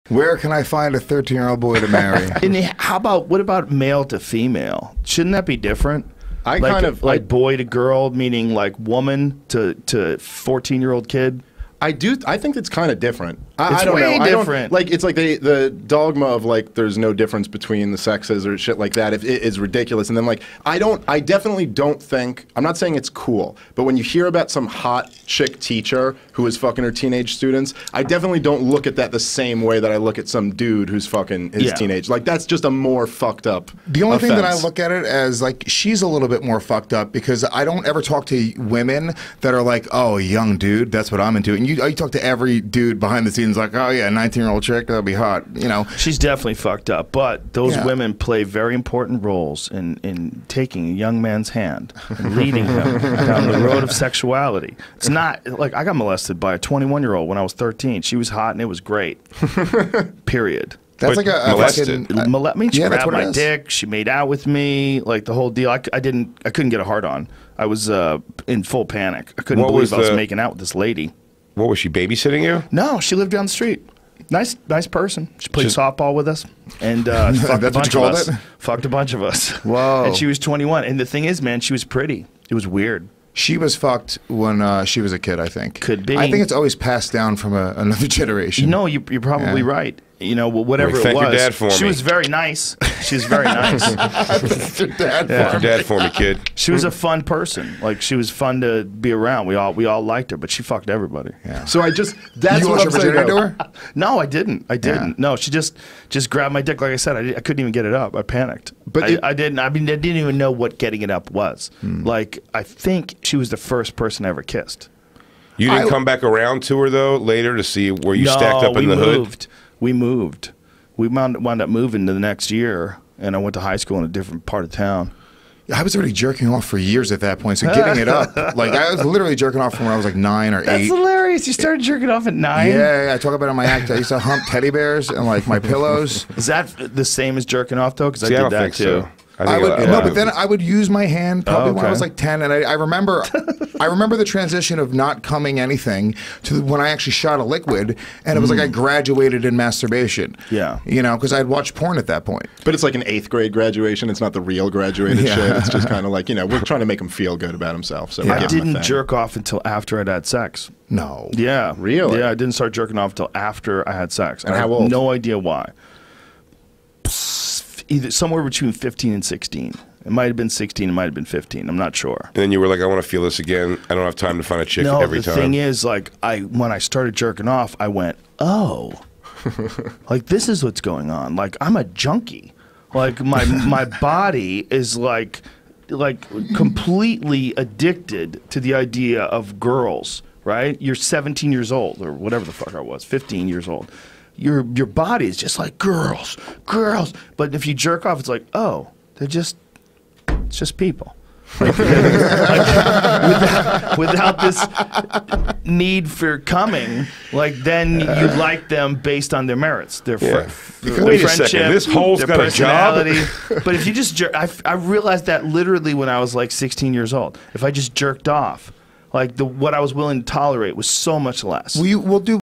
Where can I find a 13-year-old boy to marry? And what about male to female? Shouldn't that be different? Like boy to girl, meaning like woman to 14-year-old kid. I think it's kind of different. It's I don't way know. different. Like it's like the dogma of like there's no difference between the sexes or shit like that. It is ridiculous. And then like I definitely don't think, I'm not saying it's cool, but when you hear about some hot chick teacher who is fucking her teenage students, I definitely don't look at that the same way that I look at some dude who's fucking his teenage. Like that's just a more fucked up. The only thing that I look at it as like she's a little bit more fucked up because I don't ever talk to women that are like, oh, young dude, that's what I'm into. And you talk to every dude behind the scenes like, oh yeah, 19-year-old chick, that'll be hot. You know, she's definitely fucked up. But those women play very important roles in taking a young man's hand and leading him down the road of sexuality. It's not like I got molested by a 21-year-old when I was 13. She was hot and it was great. Period. That's like a molested. She grabbed my dick. She made out with me. Like the whole deal. I couldn't get a hard on. I was in full panic. I couldn't believe I was making out with this lady. What was she babysitting you? No, she lived down the street. Nice person. She played softball with us and fucked a bunch of us. Fucked a bunch of us. Whoa! And she was 21. And the thing is, man, she was pretty. It was weird. She was fucked when she was a kid, I think. Could be. I think it's always passed down from another generation. No, you're probably right. You know, whatever it was. Thank your dad for me. She was very nice. She was very nice. Thank your dad for me, kid. She was a fun person. Like she was fun to be around. We all liked her, but she fucked everybody. Yeah. So that's you what I'm saying. To her? No, I didn't. Yeah. No, she just grabbed my dick. Like I said, I couldn't even get it up. I panicked. But I didn't. I mean, I didn't even know what getting it up was. Like I think she was the first person I ever kissed. You didn't come back around to her though later to see where you stacked up in the hood. We moved. We wound up moving to the next year, and I went to high school in a different part of town. I was already jerking off for years at that point, so getting it up, like I was literally jerking off from when I was like 9 or 8. That's hilarious. You started jerking off at 9? Yeah, I talk about it in my act. I used to hump teddy bears and like my pillows. Is that the same as jerking off though? Because I did that too. So. No, but then I would use my hand probably when I was like 10, and I remember the transition of not coming anything to when I actually shot a liquid, and it was like I graduated in masturbation. Yeah, you know, because I'd watched porn at that point. But it's like an 8th grade graduation. It's not the real graduated shit. It's just kind of like, you know, we're trying to make him feel good about himself. So I didn't jerk off until after I'd had sex. No. Yeah. Really? Yeah, I didn't start jerking off until after I had sex. And how old? I have no idea why. Either somewhere between 15 and 16. It might have been 16. It might have been 15. I'm not sure. And then you were like, I want to feel this again. I don't have time to find a chick every time. No, the thing is, like, when I started jerking off, I went, oh, like this is what's going on. Like I'm a junkie. Like my body is like completely addicted to the idea of girls. Right? You're 17 years old or whatever the fuck I was, 15 years old. Your body is just like girls. But if you jerk off, it's like, oh, it's just people. Like, without this need for coming, like then you like them based on their merits, their wait a second, this hole's got a job. But if you just jerk, I realized that literally when I was like 16 years old. If I just jerked off, like what I was willing to tolerate was so much less. We'll do